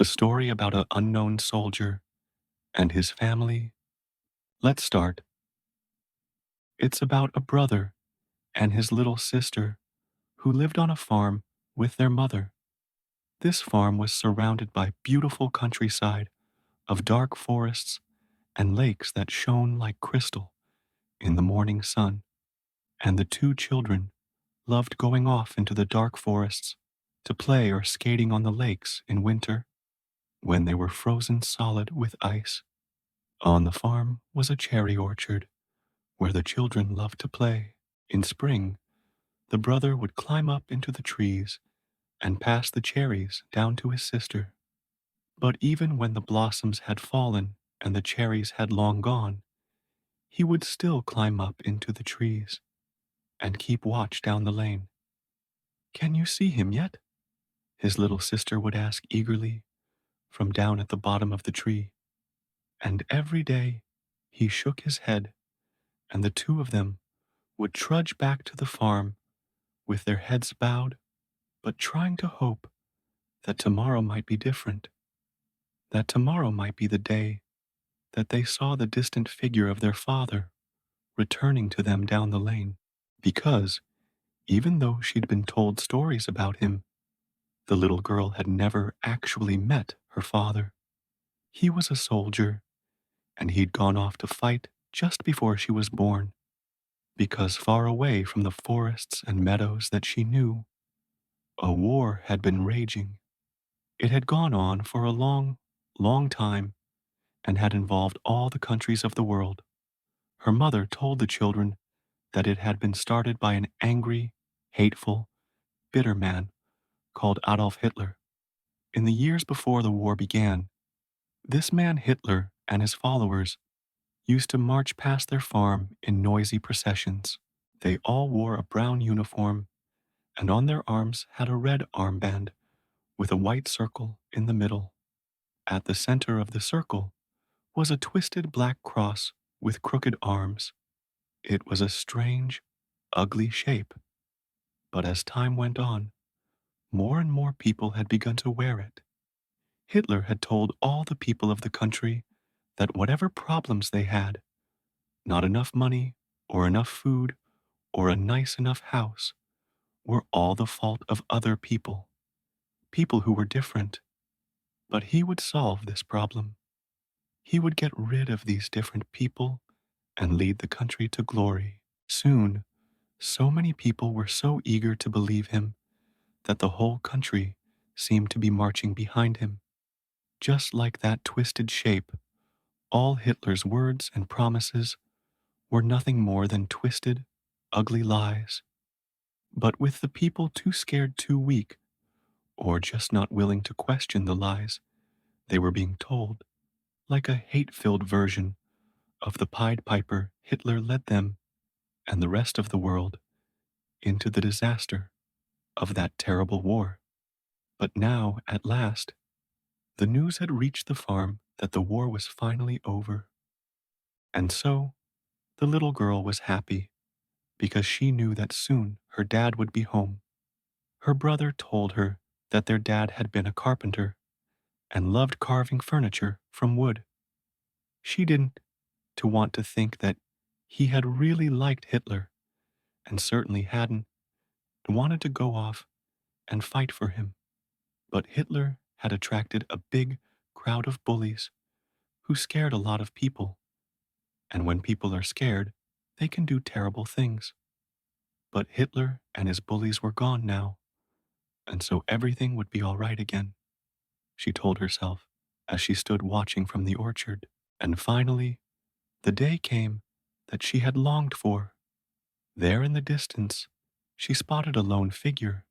A story about an unknown soldier and his family. Let's start. It's about a brother and his little sister who lived on a farm with their mother. This farm was surrounded by beautiful countryside of dark forests and lakes that shone like crystal in the morning sun. And the two children loved going off into the dark forests to play or skating on the lakes in winter when they were frozen solid with ice. On the farm was a cherry orchard where the children loved to play. In spring, the brother would climb up into the trees and pass the cherries down to his sister. But even when the blossoms had fallen and the cherries had long gone, he would still climb up into the trees and keep watch down the lane. "Can you see him yet?" his little sister would ask eagerly from down at the bottom of the tree. And every day he shook his head, and the two of them would trudge back to the farm with their heads bowed, but trying to hope that tomorrow might be different, that tomorrow might be the day that they saw the distant figure of their father returning to them down the lane. Because, even though she'd been told stories about him, the little girl had never actually met her father. He was a soldier, and he'd gone off to fight just before she was born, because far away from the forests and meadows that she knew, a war had been raging. It had gone on for a long, long time and had involved all the countries of the world. Her mother told the children that it had been started by an angry, hateful, bitter man called Adolf Hitler. In the years before the war began, this man Hitler and his followers used to march past their farm in noisy processions. They all wore a brown uniform and on their arms had a red armband with a white circle in the middle. At the center of the circle was a twisted black cross with crooked arms. It was a strange, ugly shape, but as time went on, more and more people had begun to wear it. Hitler had told all the people of the country that whatever problems they had, not enough money or enough food or a nice enough house, were all the fault of other people, people who were different. But he would solve this problem. He would get rid of these different people and lead the country to glory. Soon, so many people were so eager to believe him that the whole country seemed to be marching behind him. Just like that twisted shape, all Hitler's words and promises were nothing more than twisted, ugly lies. But with the people too scared, too weak, or just not willing to question the lies they were being told, like a hate-filled version of the Pied Piper, Hitler led them and the rest of the world into the disaster of that terrible war. But now, at last, the news had reached the farm that the war was finally over. And so, the little girl was happy because she knew that soon her dad would be home. Her brother told her that their dad had been a carpenter and loved carving furniture from wood. She didn't to want to think that he had really liked Hitler and certainly hadn't wanted to go off and fight for him. But Hitler had attracted a big crowd of bullies who scared a lot of people. And when people are scared, they can do terrible things. But Hitler and his bullies were gone now, and so everything would be all right again, she told herself as she stood watching from the orchard. And finally, the day came that she had longed for. There in the distance, she spotted a lone figure,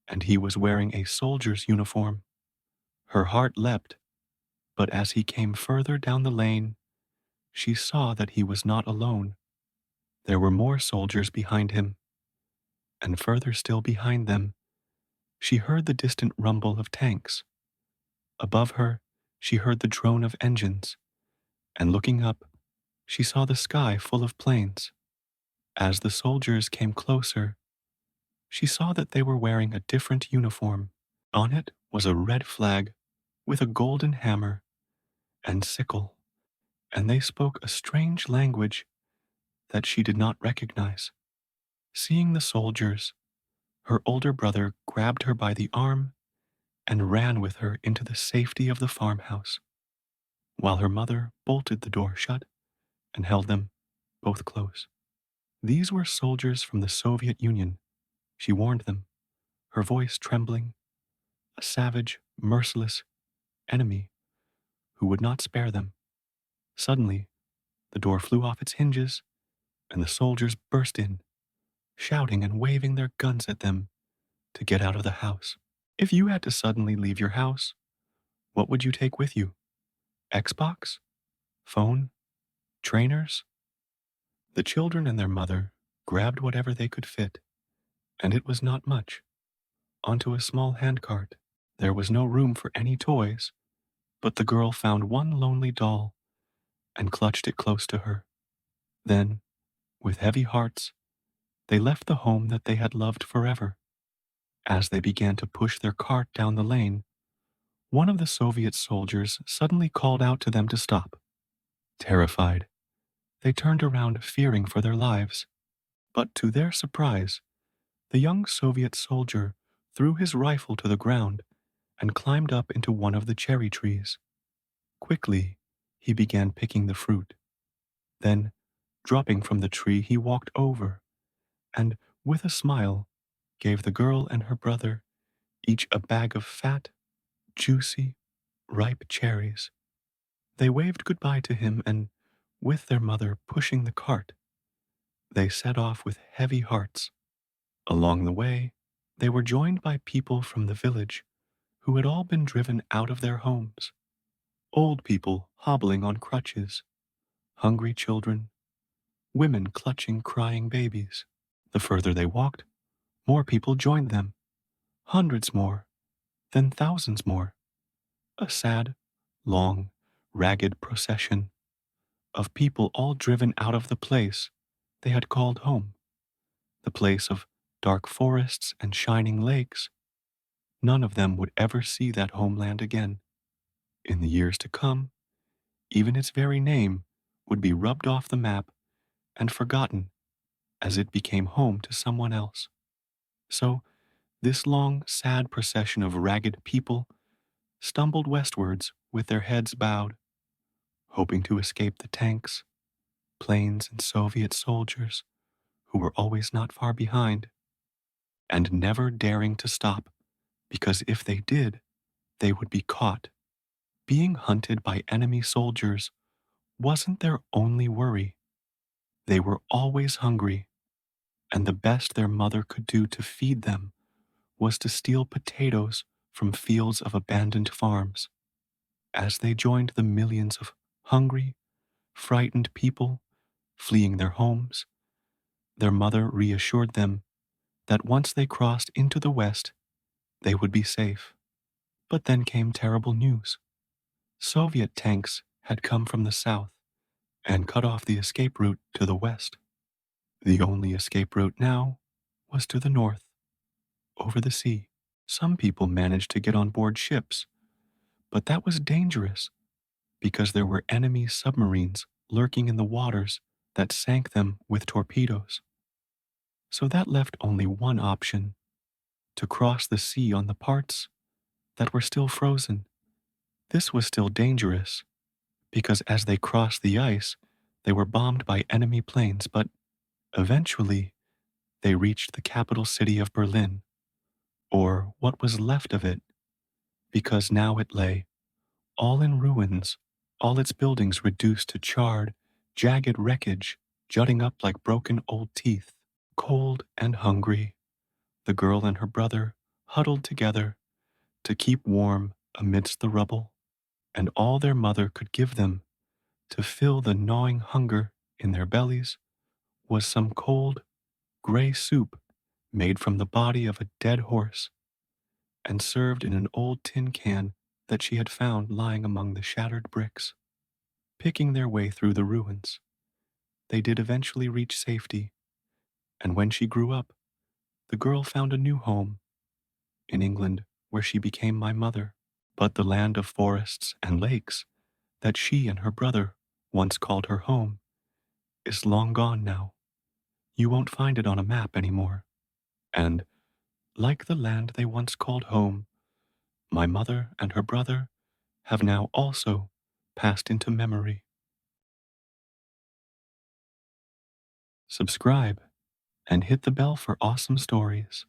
and he was wearing a soldier's uniform. Her heart leapt, but as he came further down the lane, she saw that he was not alone. There were more soldiers behind him, and further still behind them, she heard the distant rumble of tanks. Above her, she heard the drone of engines, and looking up, she saw the sky full of planes. As the soldiers came closer, she saw that they were wearing a different uniform. On it was a red flag with a golden hammer and sickle, and they spoke a strange language that she did not recognize. Seeing the soldiers, her older brother grabbed her by the arm and ran with her into the safety of the farmhouse, while her mother bolted the door shut and held them both close. These were soldiers from the Soviet Union, she warned them, her voice trembling, a savage, merciless enemy who would not spare them. Suddenly, the door flew off its hinges, and the soldiers burst in, shouting and waving their guns at them to get out of the house. If you had to suddenly leave your house, what would you take with you? Xbox? Phone? Trainers? The children and their mother grabbed whatever they could fit, and it was not much, onto a small handcart. There was no room for any toys, but the girl found one lonely doll and clutched it close to her. Then, with heavy hearts, they left the home that they had loved forever. As they began to push their cart down the lane, one of the Soviet soldiers suddenly called out to them to stop. Terrified, they turned around fearing for their lives. But to their surprise, the young Soviet soldier threw his rifle to the ground and climbed up into one of the cherry trees. Quickly, he began picking the fruit. Then, dropping from the tree, he walked over and, with a smile, gave the girl and her brother each a bag of fat, juicy, ripe cherries. They waved goodbye to him and, with their mother pushing the cart, they set off with heavy hearts. Along the way, they were joined by people from the village who had all been driven out of their homes. Old people hobbling on crutches, hungry children, women clutching crying babies. The further they walked, more people joined them. Hundreds more, then thousands more. A sad, long, ragged procession of people all driven out of the place they had called home, the place of dark forests and shining lakes. None of them would ever see that homeland again. In the years to come, even its very name would be rubbed off the map and forgotten as it became home to someone else. So, this long, sad procession of ragged people stumbled westwards with their heads bowed, hoping to escape the tanks, planes, and Soviet soldiers who were always not far behind, and never daring to stop, because if they did, they would be caught. Being hunted by enemy soldiers wasn't their only worry. They were always hungry, and the best their mother could do to feed them was to steal potatoes from fields of abandoned farms. As they joined the millions of hungry, frightened people fleeing their homes, their mother reassured them that once they crossed into the West, they would be safe. But then came terrible news. Soviet tanks had come from the south and cut off the escape route to the west. The only escape route now was to the north, over the sea. Some people managed to get on board ships, but that was dangerous because there were enemy submarines lurking in the waters that sank them with torpedoes. So that left only one option: to cross the sea on the parts that were still frozen. This was still dangerous because as they crossed the ice, they were bombed by enemy planes, but eventually they reached the capital city of Berlin, or what was left of it, because now it lay, all in ruins, all its buildings reduced to charred, jagged wreckage jutting up like broken old teeth. Cold and hungry, the girl and her brother huddled together to keep warm amidst the rubble, and all their mother could give them to fill the gnawing hunger in their bellies was some cold, gray soup made from the body of a dead horse and served in an old tin can that she had found lying among the shattered bricks. Picking their way through the ruins, they did eventually reach safety, and when she grew up, the girl found a new home in England where she became my mother. But the land of forests and lakes that she and her brother once called her home is long gone now. You won't find it on a map anymore. And, like the land they once called home, my mother and her brother have now also passed into memory. Subscribe and hit the bell for awesome stories.